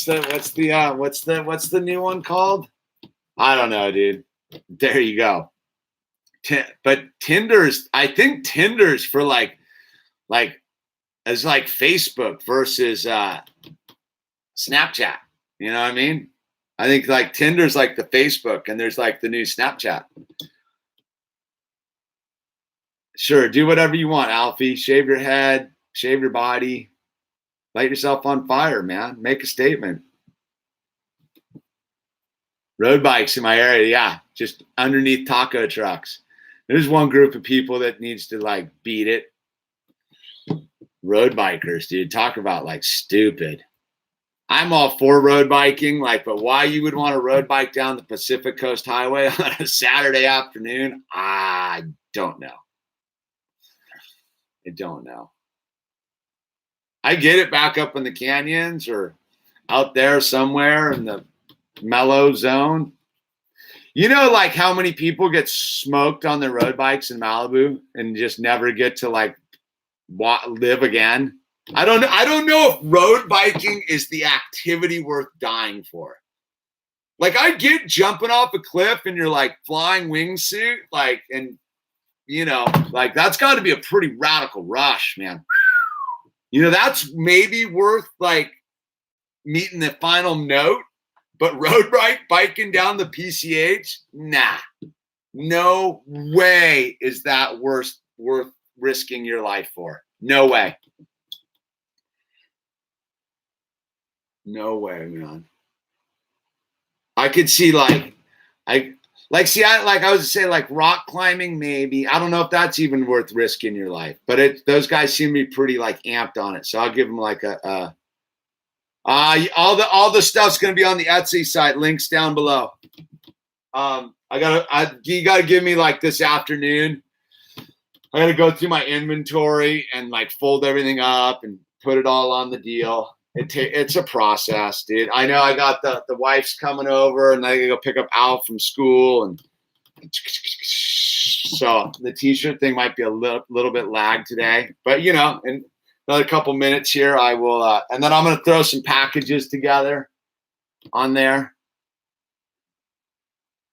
the new one called? I don't know, dude. There you go. But I think Tinder's for like as like Facebook versus Snapchat. You know what I mean? I think like Tinder's like the Facebook, and there's like the new Snapchat. Sure, do whatever you want, Alfie. Shave your head, shave your body, light yourself on fire, man. Make a statement. Road bikes in my area, yeah, just underneath taco trucks. There's one group of people that needs to like beat it. Road bikers, dude. Talk about like stupid. I'm all for road biking, like, but why you would want to road bike down the Pacific Coast Highway on a Saturday afternoon, I don't know. I don't know. I get it back up in the canyons or out there somewhere in the mellow zone. You know, like how many people get smoked on their road bikes in Malibu and just never get to like live again? I don't know. I don't know if road biking is the activity worth dying for. Like I get jumping off a cliff in your like flying wingsuit, like, and you know, like that's got to be a pretty radical rush, man. You know, that's maybe worth like meeting the final note, but road biking down the PCH, nah, no way is that worth risking your life for. No way. No way, man. I could see like I was saying like rock climbing maybe. I don't know if that's even worth risking your life, but those guys seem to be pretty like amped on it. So I'll give them like all the stuff's gonna be on the Etsy site. Links down below. You gotta give me like this afternoon. I gotta go through my inventory and like fold everything up and put it all on the deal. It's a process, dude. I know I got the wife's coming over and I gotta go pick up Al from school, and so the t-shirt thing might be a little bit lagged today, but you know, in another couple minutes here, I will, and then I'm gonna throw some packages together on there.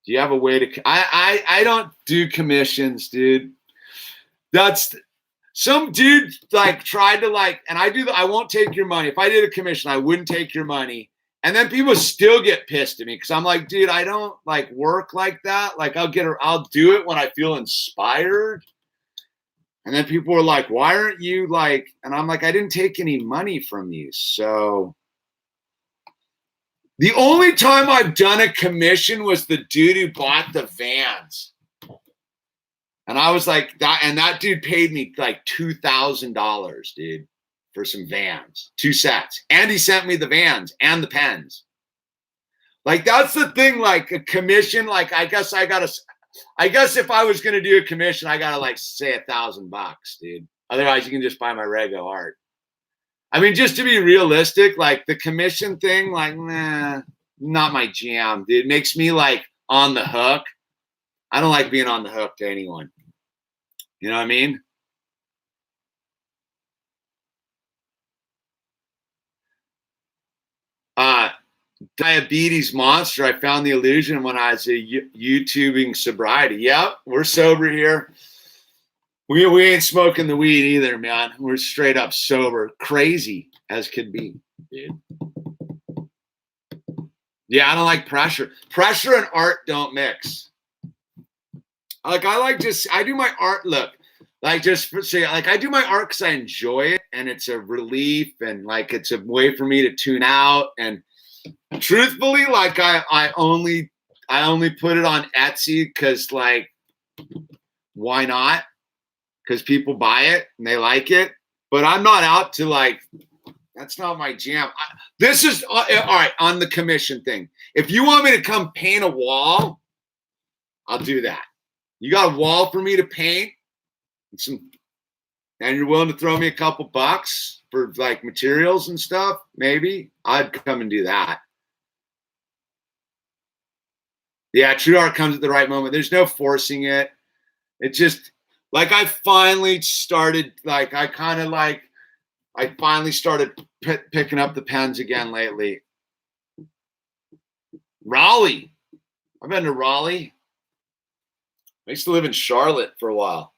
Do you have a way to? I don't do commissions, dude. That's. Some dude like tried to like, and I won't take your money. If I did a commission, I wouldn't take your money. And then people still get pissed at me because I'm like, dude, I don't like work like that. Like I'll do it when I feel inspired. And then people were like, why aren't you like, and I'm like, I didn't take any money from you. So the only time I've done a commission was the dude who bought the vans. And I was like, that dude paid me like $2,000, dude, for some vans, 2 sets. And he sent me the vans and the pens. Like, that's the thing, like a commission, like, I guess if I was going to do a commission, I got to like say $1,000, dude. Otherwise you can just buy my Rego art. I mean, just to be realistic, like the commission thing, like, nah, not my jam, dude. It makes me like on the hook. I don't like being on the hook to anyone. You know what I mean? Diabetes monster. I found the illusion when I was YouTubing sobriety. Yep, we're sober here. We ain't smoking the weed either, man. We're straight up sober. Crazy as could be, dude. Yeah, I don't like pressure. Pressure and art don't mix. Like I do my art. Look, like just say like I do my art because I enjoy it and it's a relief and like it's a way for me to tune out. And truthfully, like I only put it on Etsy because like why not? Because people buy it and they like it. But I'm not out to like. That's not my jam. This is all right on the commission thing. If you want me to come paint a wall, I'll do that. You got a wall for me to paint, and you're willing to throw me a couple bucks for like materials and stuff, maybe I'd come and do that. Yeah, true art comes at the right moment. There's no forcing it. It just like I finally started picking up the pens again lately. Raleigh. I've been to Raleigh. I used to live in Charlotte for a while.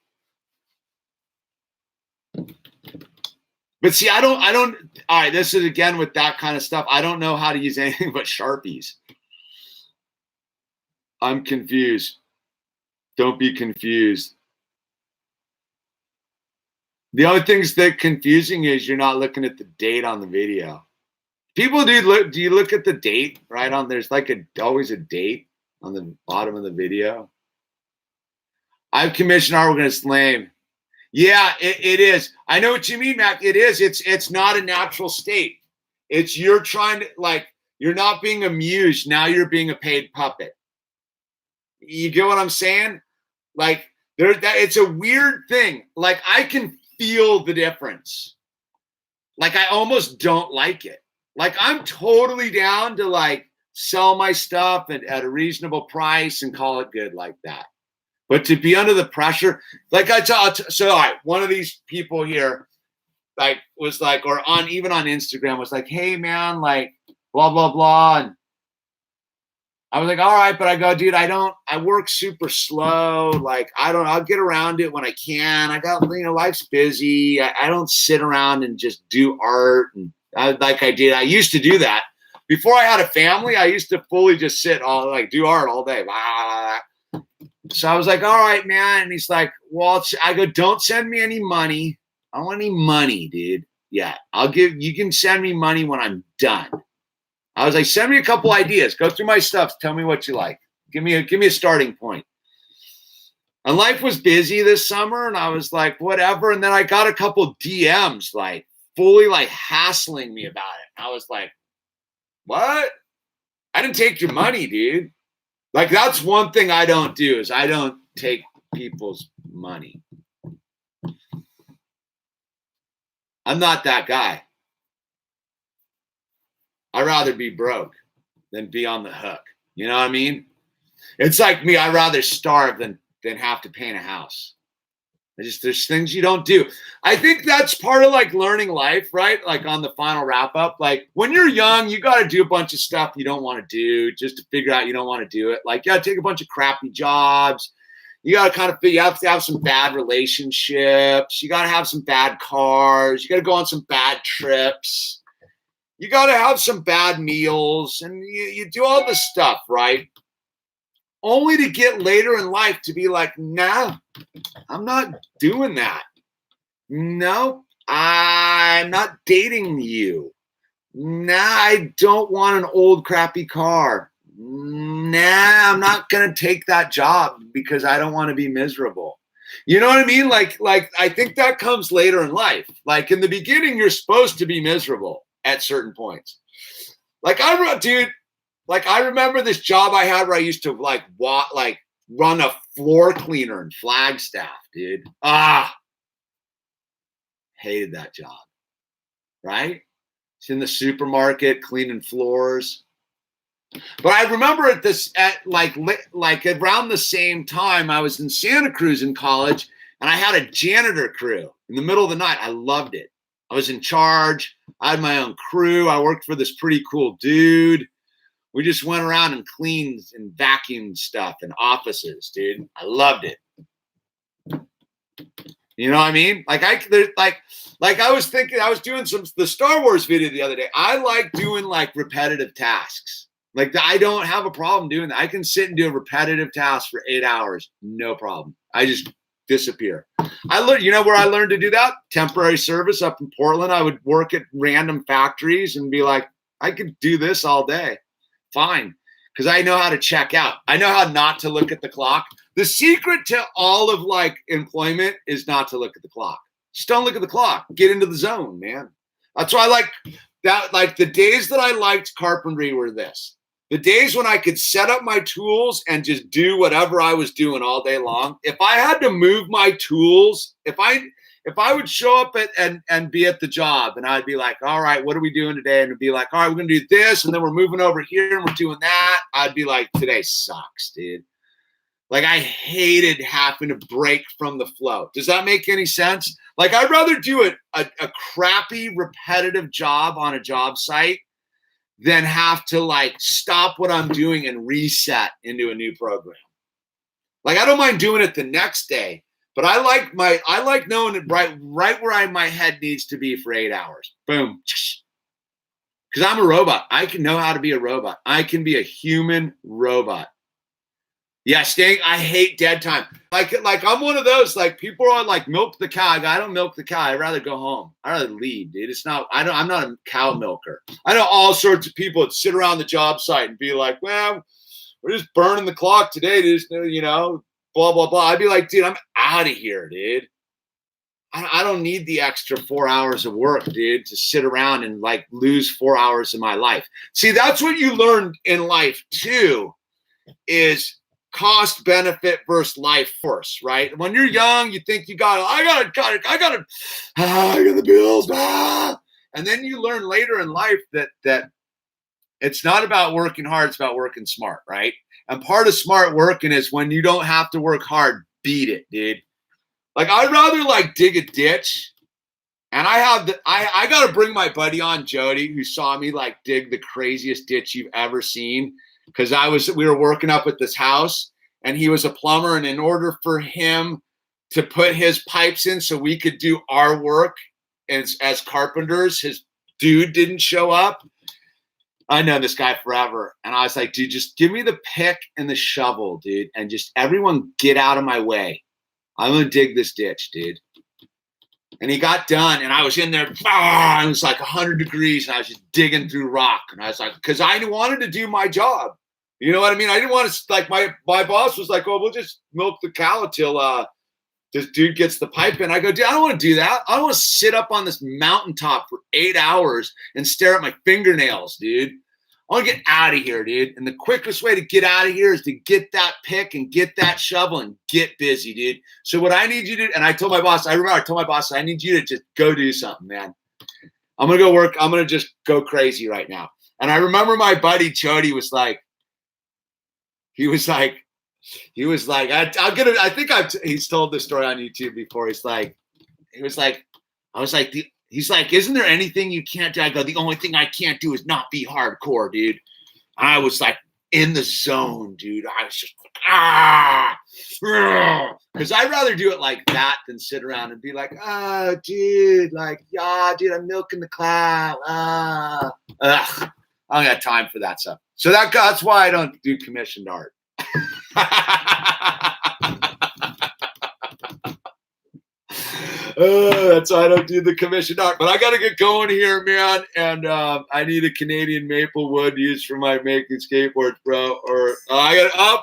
But see, I don't, all right, this is again with that kind of stuff. I don't know how to use anything but Sharpies. I'm confused. Don't be confused. The only things that confusing is you're not looking at the date on the video. People do you look at the date right on? There's like always a date on the bottom of the video. I've commissioned artwork and it's lame. Yeah, it is. I know what you mean, Mac. It is. It's not a natural state. It's you're trying to like you're not being amused. Now you're being a paid puppet. You get what I'm saying? Like it's a weird thing. Like I can feel the difference. Like I almost don't like it. Like I'm totally down to like sell my stuff at a reasonable price and call it good like that. But to be under the pressure, like so all right, one of these people here, like was like, or even on Instagram was like, hey man, like blah, blah, blah. And I was like, all right, but I go, dude, I work super slow. Like, I'll get around it when I can. I got, life's busy. I don't sit around and just do art. And I did. I used to do that. Before I had a family, I used to fully just sit do art all day. So I was like, all right, man. And he's like, well, I go, don't send me any money. I don't want any money, dude. Yeah, you can send me money when I'm done. I was like, send me a couple ideas. Go through my stuff. Tell me what you like. Give me a starting point. And life was busy this summer, and I was like, whatever. And then I got a couple DMs, like fully like hassling me about it. I was like, what? I didn't take your money, dude. Like, that's one thing I don't do is I don't take people's money. I'm not that guy. I'd rather be broke than be on the hook. You know what I mean? It's like me. I'd rather starve than have to paint a house. There's things you don't do. I think that's part of like learning life, right? Like on the final wrap up, like when you're young, you got to do a bunch of stuff you don't want to do just to figure out you don't want to do it. Like you got to take a bunch of crappy jobs. You got to you have to have some bad relationships. You got to have some bad cars. You got to go on some bad trips. You got to have some bad meals, and you do all this stuff, right? Only to get later in life to be like, nah, I'm not doing that. No, I'm not dating you. Nah, I don't want an old crappy car. Nah, I'm not going to take that job because I don't want to be miserable. You know what I mean? Like I think that comes later in life. Like in the beginning, you're supposed to be miserable at certain points. Like I remember this job I had where I used to run a floor cleaner in Flagstaff, dude. Hated that job. Right? It's in the supermarket cleaning floors. But I remember at around the same time I was in Santa Cruz in college, and I had a janitor crew in the middle of the night. I loved it. I was in charge. I had my own crew. I worked for this pretty cool dude. We just went around and cleaned and vacuumed stuff in offices, dude. I loved it. You know what I mean? Like I was thinking, I was doing the Star Wars video the other day. I like doing like repetitive tasks. Like I don't have a problem doing that. I can sit and do a repetitive task for 8 hours, no problem. I just disappear. I learned, you know where I learned to do that? Temporary service up in Portland. I would work at random factories and be like, I could do this all day. Fine. Because I know how to check out. I know how not to look at the clock. The secret to all of like employment is not to look at the clock. Just don't look at the clock. Get into the zone, man. That's why I like that. Like the days that I liked carpentry were this. The days when I could set up my tools and just do whatever I was doing all day long. If I had to move my tools, if I would show up and be at the job and I'd be like, all right, what are we doing today? And it'd be like, all right, we're going to do this. And then we're moving over here and we're doing that. I'd be like, today sucks, dude. Like I hated having to break from the flow. Does that make any sense? Like I'd rather do a crappy repetitive job on a job site than have to like stop what I'm doing and reset into a new program. Like I don't mind doing it the next day, but I like knowing it right where my head needs to be for 8 hours. Boom. Because I'm a robot. I can know how to be a robot. I can be a human robot. Yeah, I hate dead time. Like I'm one of those, like people are like milk the cow. I don't milk the cow. I'd rather go home. I'd rather leave, dude. I'm not a cow milker. I know all sorts of people that sit around the job site and be like, well, we're just burning the clock today, dude. You know, blah, blah, blah. I'd be like, dude, I'm out of here, dude. I don't need the extra 4 hours of work, dude, to sit around and like lose 4 hours of my life. See, that's what you learn in life too, is cost benefit versus life force, right? When you're young, you think I got the bills, and then you learn later in life that It's not about working hard. It's about working smart, right? And part of smart working is when you don't have to work hard, beat it, dude. Like I'd rather like dig a ditch. And I got to bring my buddy on, Jody, who saw me like dig the craziest ditch you've ever seen. Cause we were working up at this house and he was a plumber. And in order for him to put his pipes in so we could do our work as carpenters, his dude didn't show up. I know this guy forever. And I was like, dude, just give me the pick and the shovel, dude. And just everyone get out of my way. I'm going to dig this ditch, dude. And he got done, and I was in there. It was like 100 degrees, and I was just digging through rock. And I was like, because I wanted to do my job. You know what I mean? I didn't want to, like, my boss was like, oh, we'll just milk the cow till this dude gets the pipe in. I go, dude, I don't want to do that. I don't want to sit up on this mountaintop for 8 hours and stare at my fingernails, dude. I want to get out of here, dude. And the quickest way to get out of here is to get that pick and get that shovel and get busy, dude. So what I need you to do, and I told my boss, I told my boss, I need you to just go do something, man. I'm going to go work. I'm going to just go crazy right now. And I remember my buddy Jody was like, he's told this story on YouTube before. He's like, isn't there anything you can't do? I go, the only thing I can't do is not be hardcore, dude. And I was like in the zone, dude. I was just because I'd rather do it like that than sit around and be like, oh, dude, like, yeah, dude, I'm milking the cloud. I don't got time for that stuff. So that's why I don't do commissioned art. That's why I don't do the commissioned art. But I got to get going here, man. And I need a Canadian maple wood used for my making skateboards, bro. Or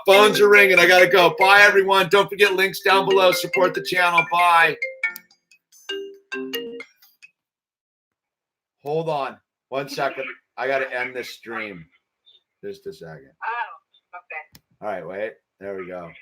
phones are ringing. I got to go. Bye, everyone. Don't forget links down below. Support the channel. Bye. Hold on 1 second. I got to end this stream. Just a second. Oh, okay. All right, wait. There we go.